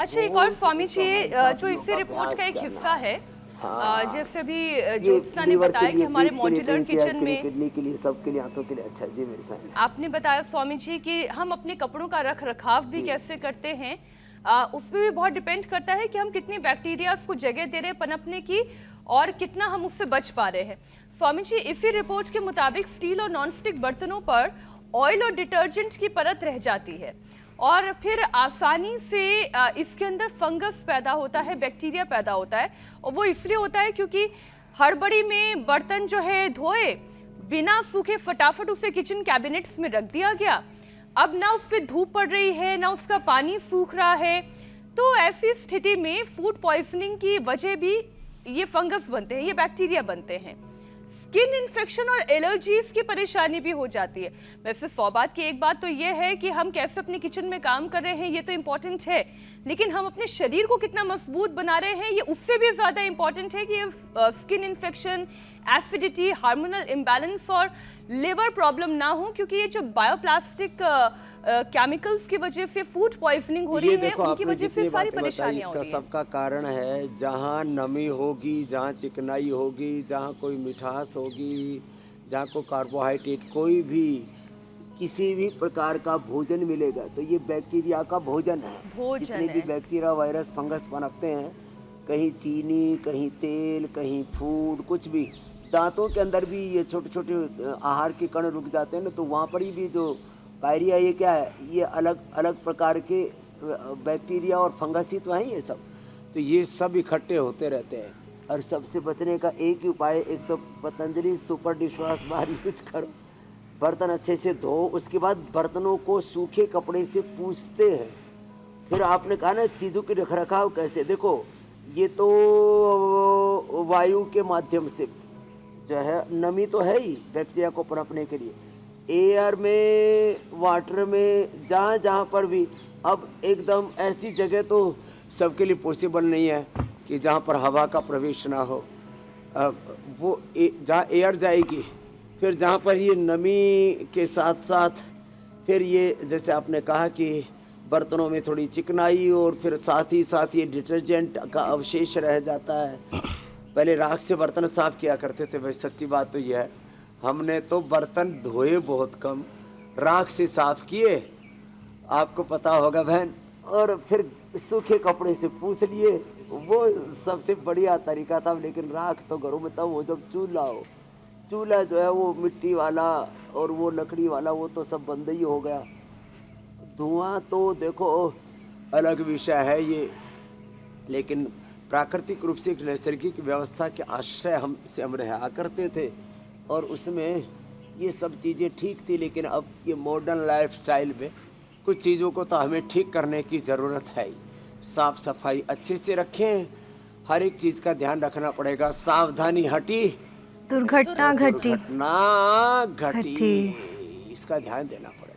अच्छा, एक और स्वामी जी, जो इसी रिपोर्ट का एक हिस्सा है, जैसे भी ज्योत्सना ने बताया कि हमारे मॉड्यूलर किचन में, किडनी के लिए, सबके लिए, आंतों के लिए अच्छा। जी मेरी बहन, आपने बताया स्वामी जी कि हम अपने कपड़ों का रख रखाव भी कैसे करते हैं, उसमें भी बहुत डिपेंड करता है कि हम कितनी बैक्टीरिया को जगह दे रहे हैं पनपने की और कितना हम उससे बच पा रहे हैं। स्वामी जी, इसी रिपोर्ट के मुताबिक स्टील और नॉन स्टिक बर्तनों पर ऑयल और डिटर्जेंट की परत रह जाती है और फिर आसानी से इसके अंदर फंगस पैदा होता है, बैक्टीरिया पैदा होता है। और वो इसलिए होता है क्योंकि हड़बड़ी में बर्तन जो है धोए बिना सूखे फटाफट उसे किचन कैबिनेट्स में रख दिया गया। अब ना उस पर धूप पड़ रही है, ना उसका पानी सूख रहा है, तो ऐसी स्थिति में फूड पॉइजनिंग की वजह भी ये फंगस बनते हैं, ये बैक्टीरिया बनते हैं। स्किन इन्फेक्शन और एलर्जीज की परेशानी भी हो जाती है। वैसे 100 बात की एक बात तो ये है कि हम कैसे अपने किचन में काम कर रहे हैं, ये तो इम्पोर्टेंट है, लेकिन हम अपने शरीर को कितना मजबूत बना रहे हैं ये उससे भी ज़्यादा इम्पोर्टेंट है कि skin infection, acidity, hormonal imbalance और लिवर प्रॉब्लम ना हो, क्योंकि ये जो बायोप्लास्टिक केमिकल्स की वजह से फूड पॉइजनिंग हो रही है, उनकी वजह से सारी परेशानियां हो रही इसका सबका कारण है जहाँ नमी होगी, जहाँ चिकनाई होगी, जहाँ कोई मिठास होगी, जहाँ को कार्बोहाइड्रेट, कोई भी किसी भी प्रकार का भोजन मिलेगा तो ये बैक्टीरिया का भोजन है। जितने भी बैक्टीरिया, वायरस, फंगस पनपते हैं, कहीं चीनी, कहीं तेल, कहीं फूड, कुछ भी, दांतों के अंदर भी ये छोटे छोटे आहार के कण रुक जाते हैं ना, तो वहाँ पर ही भी जो पायरिया, ये क्या है, ये अलग अलग प्रकार के बैक्टीरिया और फंगस ही तो हैं ये सब। तो ये सब इकट्ठे होते रहते हैं और सबसे बचने का एक ही उपाय, एक तो Patanjali super dishwash bar use करो, बर्तन अच्छे से धो, उसके बाद बर्तनों को सूखे कपड़े से पूछते हैं। फिर आपने कहा ना चीज़ों की रखरखाव कैसे, देखो ये तो वायु के माध्यम से जो है, नमी तो है ही बैक्टीरिया को पनपने के लिए, एयर में, वाटर में, जहाँ जहाँ पर भी। अब एकदम ऐसी जगह तो सबके लिए पॉसिबल नहीं है कि जहाँ पर हवा का प्रवेश ना हो, वो जहाँ एयर जाएगी, फिर जहाँ पर ये नमी के साथ साथ फिर ये जैसे आपने कहा कि बर्तनों में थोड़ी चिकनाई और फिर साथ ही साथ ये डिटर्जेंट का अवशेष रह जाता है। पहले राख से बर्तन साफ किया करते थे भाई, सच्ची बात तो ये है, हमने तो बर्तन धोए बहुत कम, राख से साफ किए, आपको पता होगा बहन, और फिर सूखे कपड़े से पूछ लिए, वो सबसे बढ़िया तरीका था। लेकिन राख तो घरों में तब वो जब चूल्हा हो, चूल्हा जो है वो मिट्टी वाला और वो लकड़ी वाला, वो तो सब बंद ही हो गया। धुआं तो देखो अलग विषय है ये, लेकिन प्राकृतिक रूप से एक नैसर्गिक व्यवस्था के आश्रय हम रहा करते थे और उसमें ये सब चीज़ें ठीक थी। लेकिन अब ये मॉडर्न लाइफस्टाइल में कुछ चीज़ों को तो हमें ठीक करने की ज़रूरत है। साफ़ सफाई अच्छे से रखें, हर एक चीज़ का ध्यान रखना पड़ेगा। सावधानी हटी, दुर्घटना घटी, इसका ध्यान देना पड़ेगा।